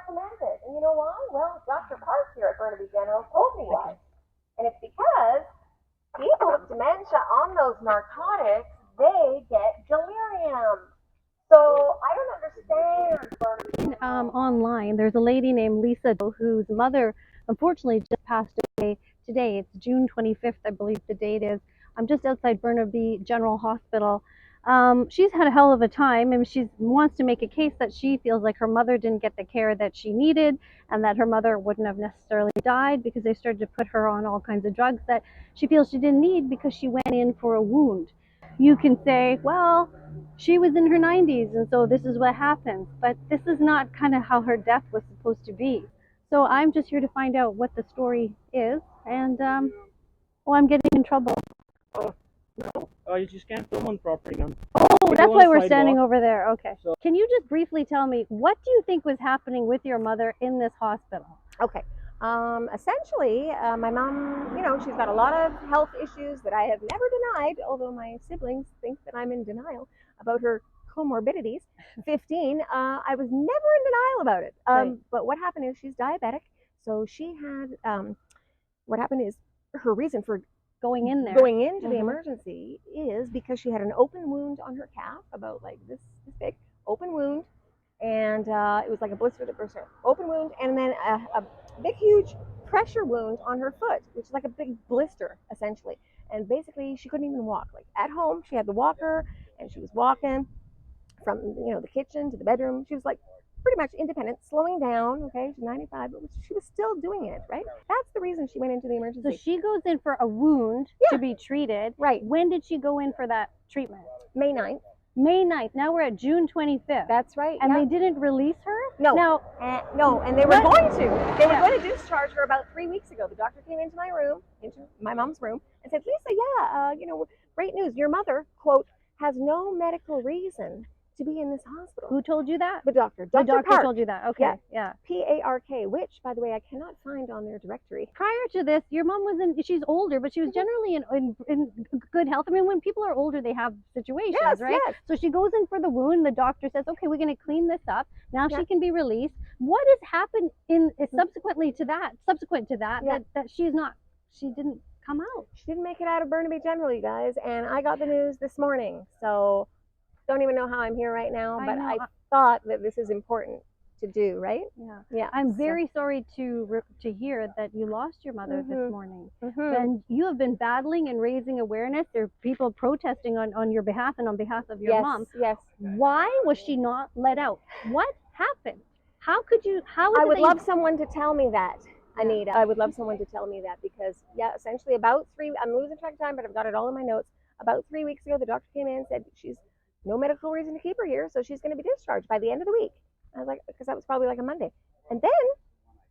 recommended. And you know why? Well, Dr. Park here at Burnaby General told me why. And it's because people with dementia on those narcotics, they get delirium. So I don't understand, Burnaby. Online, there's a lady named Lisa whose mother unfortunately just passed away today. It's June 25th, I believe the date is. I'm just outside Burnaby General Hospital. She's had a hell of a time, and she wants to make a case that she feels like her mother didn't get the care that she needed, and that her mother wouldn't have necessarily died because they started to put her on all kinds of drugs that she feels she didn't need because she went in for a wound. You can say, well, she was in her 90s, and so this is what happens, but this is not kind of how her death was supposed to be. So I'm just here to find out what the story is, and I'm getting in trouble. Oh, no. You just can't film on property, ma'am. Oh, that's why we're standing over there. Okay. So, can you just briefly tell me, what do you think was happening with your mother in this hospital? Okay. Essentially, my mom, she's got a lot of health issues that I have never denied, although my siblings think that I'm in denial about her comorbidities. 15, I was never in denial about it. Right. But what happened is she's diabetic. So she had, what happened is her reason for going into the emergency is because she had an open wound on her calf, about like this big, open wound. And it was like a blister that burst her. Open wound, and then a big, huge pressure wound on her foot, which is like a big blister, essentially. And basically, she couldn't even walk. Like at home, she had the walker, and she was walking from the kitchen to the bedroom. She was like pretty much independent, slowing down. Okay, she's 95, but she was still doing it. Right. That's the reason she went into the emergency. So she goes in for a wound to be treated. Right. When did she go in for that treatment? May 9th. May 9th. Now we're at June 25th. That's right. And they didn't release her? No. Now, no, and they were going to. They were going to discharge her about 3 weeks ago. The doctor came into my room, into my mom's room, and said, Lisa, great news. Your mother, quote, has no medical reason to be in this hospital. Who told you that? The doctor. The doctor Park. told you that. Okay. Yeah. P-A-R-K, which, by the way, I cannot find on their directory. Prior to this, your mom she's older, but she was generally in good health. I mean, when people are older, they have situations, right? Yes. So she goes in for the wound. The doctor says, okay, we're going to clean this up. Now she can be released. What has happened subsequent to that, that she didn't come out? She didn't make it out of Burnaby General, you guys, and I got the news this morning. So don't even know how I'm here right now, but I thought that this is important to do, right? Yeah. I'm very sorry to hear that you lost your mother this morning. And you have been battling and raising awareness. There are people protesting on your behalf and on behalf of your mom. Yes. Why was she not let out? What happened? How could you? I would love someone to tell me that, Anita. I would love someone to tell me that, because essentially I'm losing track of time, but I've got it all in my notes. About 3 weeks ago, the doctor came in and said she's no medical reason to keep her here, so she's going to be discharged by the end of the week. I was like, because that was probably like a Monday. And then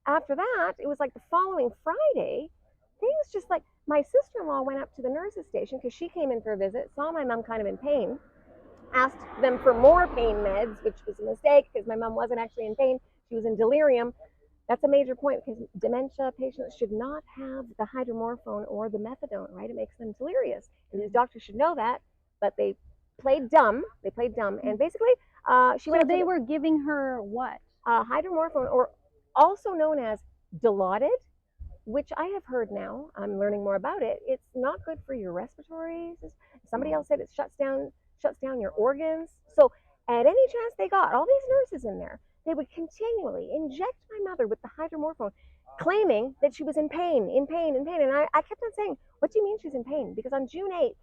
after that, it was like the following Friday, things just like, my sister-in-law went up to the nurse's station because she came in for a visit, saw my mom kind of in pain, asked them for more pain meds, which was a mistake because my mom wasn't actually in pain. She was in delirium. That's a major point, because dementia patients should not have the hydromorphone or the methadone, right? It makes them delirious. And these doctors should know that, but they played dumb. And basically, she went. So they were giving her what? Hydromorphone, or also known as Dilaudid, which I have heard now. I'm learning more about it. It's not good for your respiratory. Somebody else said it shuts down your organs. So at any chance they got, all these nurses in there, they would continually inject my mother with the hydromorphone, claiming that she was in pain. And I kept on saying, what do you mean she's in pain? Because on June 8th,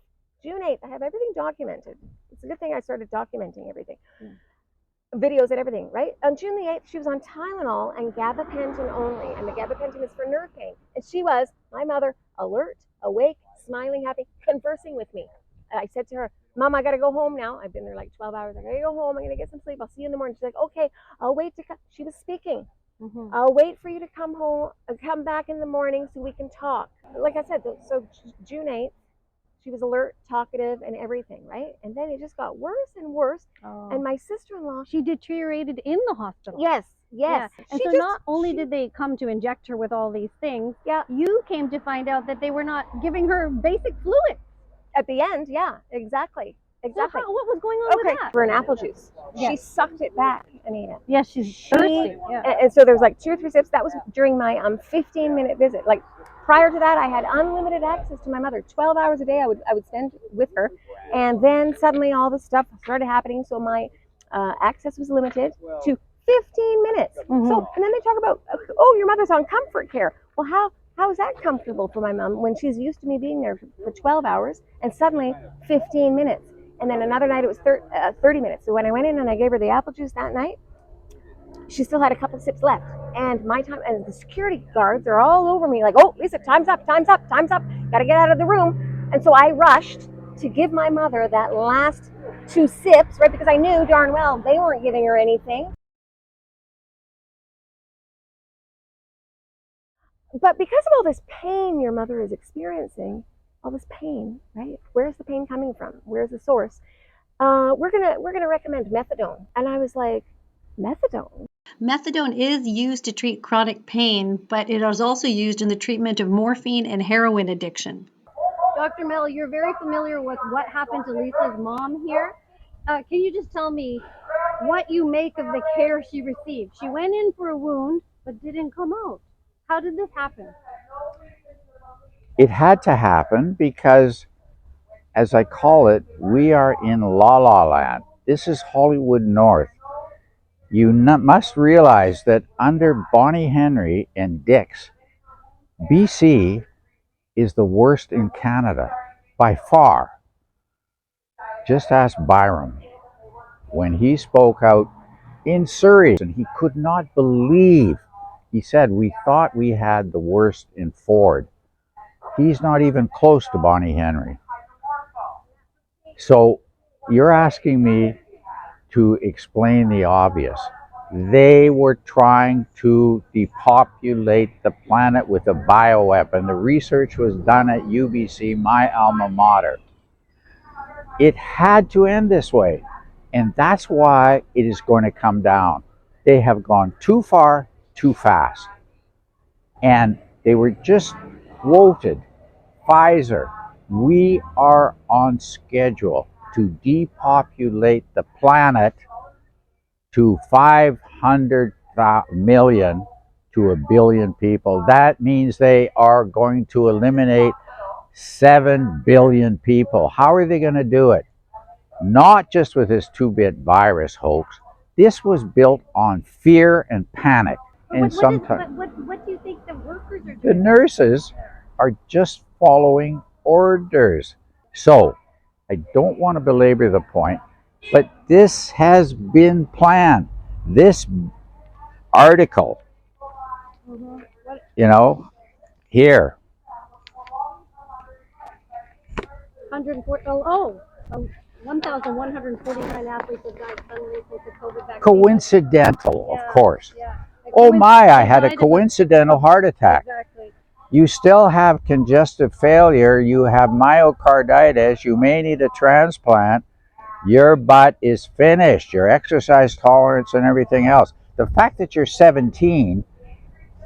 I have everything documented. It's a good thing I started documenting everything. Videos and everything, right? On June the 8th, she was on Tylenol and gabapentin only. And the gabapentin is for nerve pain. And she was, my mother, alert, awake, smiling, happy, conversing with me. And I said to her, Mom, I got to go home now. I've been there like 12 hours. I got to go home. I'm going to get some sleep. I'll see you in the morning. She's like, okay, I'll wait to come. She was speaking. I'll wait for you to come home, come back in the morning so we can talk. Like I said, so June 8th, she was alert, talkative, and everything, right? And then it just got worse and worse. And my sister-in-law, she deteriorated in the hospital. Yes. Yeah. And so not only did they come to inject her with all these things, you came to find out that they were not giving her basic fluids. At the end, yeah, exactly. exactly. What was going on with that? For an apple juice. Yes. She sucked it back, Anita. Yes, she's thirsty. Yeah. And so there was like 2 or 3 sips. That was during my 15-minute visit. Like prior to that, I had unlimited access to my mother. 12 hours a day I would spend with her. And then suddenly all this stuff started happening. So my access was limited to 15 minutes. Mm-hmm. So, and then they talk about, oh, your mother's on comfort care. Well, how is that comfortable for my mom when she's used to me being there for 12 hours and suddenly 15 minutes? And then another night it was 30 minutes. So when I went in and I gave her the apple juice that night, she still had a couple sips left. And my time, and the security guards are all over me like, oh, Lisa, time's up, time's up, time's up. Got to get out of the room. And so I rushed to give my mother that last 2 sips, right? Because I knew darn well they weren't giving her anything. But because of all this pain your mother is experiencing, all this pain, right? Where's the pain coming from? Where's the source? We're gonna recommend methadone. And I was like, methadone? Methadone is used to treat chronic pain, but it is also used in the treatment of morphine and heroin addiction. Dr. Mel, you're very familiar with what happened to Lisa's mom here. Can you just tell me what you make of the care she received? She went in for a wound, but didn't come out. How did this happen? It had to happen because, as I call it, we are in La La Land. This is Hollywood North. You must realize that under Bonnie Henry and Dix, BC is the worst in Canada by far. Just ask Byram when he spoke out in Surrey, and he could not believe. He said, we thought we had the worst in Ford. He's not even close to Bonnie Henry. So you're asking me to explain the obvious. They were trying to depopulate the planet with a bioweapon. The research was done at UBC, my alma mater. It had to end this way. And that's why it is going to come down. They have gone too far, too fast. And they were just quoted. Pfizer, we are on schedule to depopulate the planet to 500 million to 1 billion people. That means they are going to eliminate 7 billion people. How are they going to do it? Not just with this 2-bit virus hoax. This was built on fear and panic. And sometimes what do you think the workers are doing? the nurses are just following orders. So I don't want to belabor the point, but this has been planned. This article, here. 1,149 athletes have died suddenly since the COVID vaccine. Coincidental, of course. Yeah. Oh my, I had a coincidental heart attack. Exactly. You still have congestive failure, you have myocarditis, you may need a transplant. Your butt is finished, your exercise tolerance and everything else. The fact that you're 17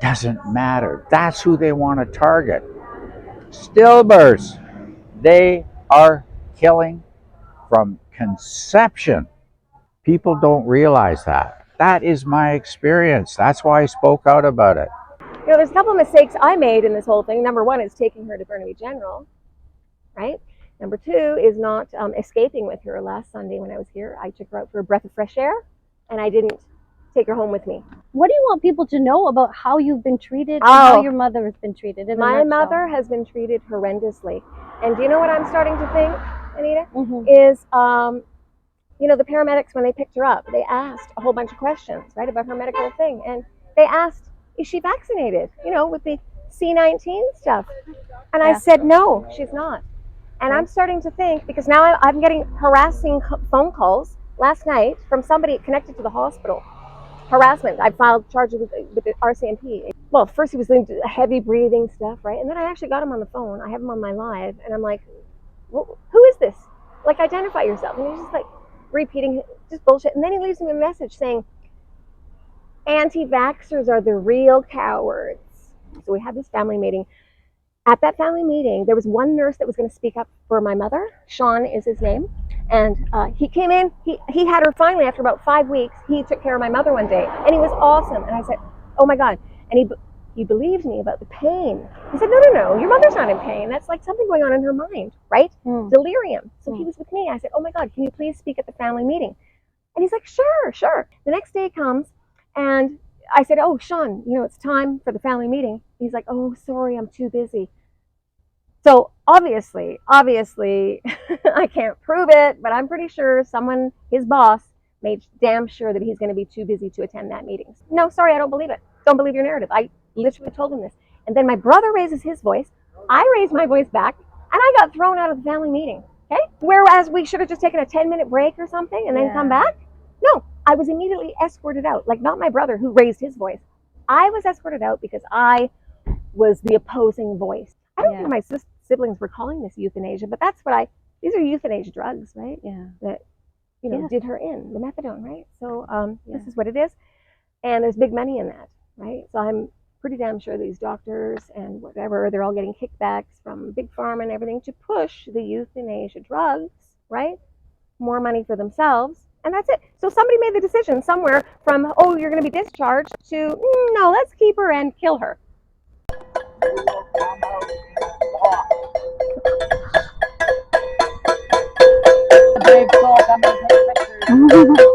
doesn't matter. That's who they want to target. Stillbirths, they are killing from conception. People don't realize that. That is my experience. That's why I spoke out about it. There's a couple of mistakes I made in this whole thing. Number 1 is taking her to Burnaby General, right? Number 2 is not escaping with her. Last Sunday when I was here, I took her out for a breath of fresh air, and I didn't take her home with me. What do you want people to know about how you've been treated and how your mother has been treated? My mother has been treated horrendously. And do you know what I'm starting to think, Anita? Mm-hmm. Is, the paramedics, when they picked her up, they asked a whole bunch of questions, right, about her medical thing. And they asked, is she vaccinated, with the C-19 stuff? And I said, no, she's not. And I'm starting to think, because now I'm getting harassing phone calls last night from somebody connected to the hospital. Harassment. I filed charges with the RCMP. Well, first he was doing heavy breathing stuff, right? And then I actually got him on the phone. I have him on my live, and I'm like, well, who is this? Like, identify yourself. And he's just like repeating just bullshit. And then he leaves me a message saying, anti-vaxxers are the real cowards. So we had this family meeting. At that family meeting, there was one nurse that was going to speak up for my mother. Sean is his name. And he came in, he had her finally after about 5 weeks. He took care of my mother one day, and he was awesome. And I said, oh my God. And he believed me about the pain. He said, no, your mother's not in pain. That's like something going on in her mind, right? Delirium. So he was with me. I said, oh my God, can you please speak at the family meeting? And he's like, sure. The next day comes, and I said, oh, Sean, it's time for the family meeting. He's like, oh, sorry, I'm too busy. So obviously, I can't prove it, but I'm pretty sure someone, his boss, made damn sure that he's going to be too busy to attend that meeting. No, sorry, I don't believe it. Don't believe your narrative. I literally told him this. And then my brother raises his voice. I raised my voice back, and I got thrown out of the family meeting. Okay? Whereas we should have just taken a 10-minute break or something and then come back. No, I was immediately escorted out. Like, not my brother who raised his voice. I was escorted out because I was the opposing voice. I don't think my siblings were calling this euthanasia, but that's what these are euthanasia drugs, right? Yeah. That, did her in, the methadone, right? So this is what it is. And there's big money in that, right? So I'm pretty damn sure these doctors and whatever, they're all getting kickbacks from Big Pharma and everything to push the euthanasia drugs, right? More money for themselves. And that's it. So somebody made the decision somewhere from, oh, you're going to be discharged to, no, let's keep her and kill her. Brave soul coming to take pictures.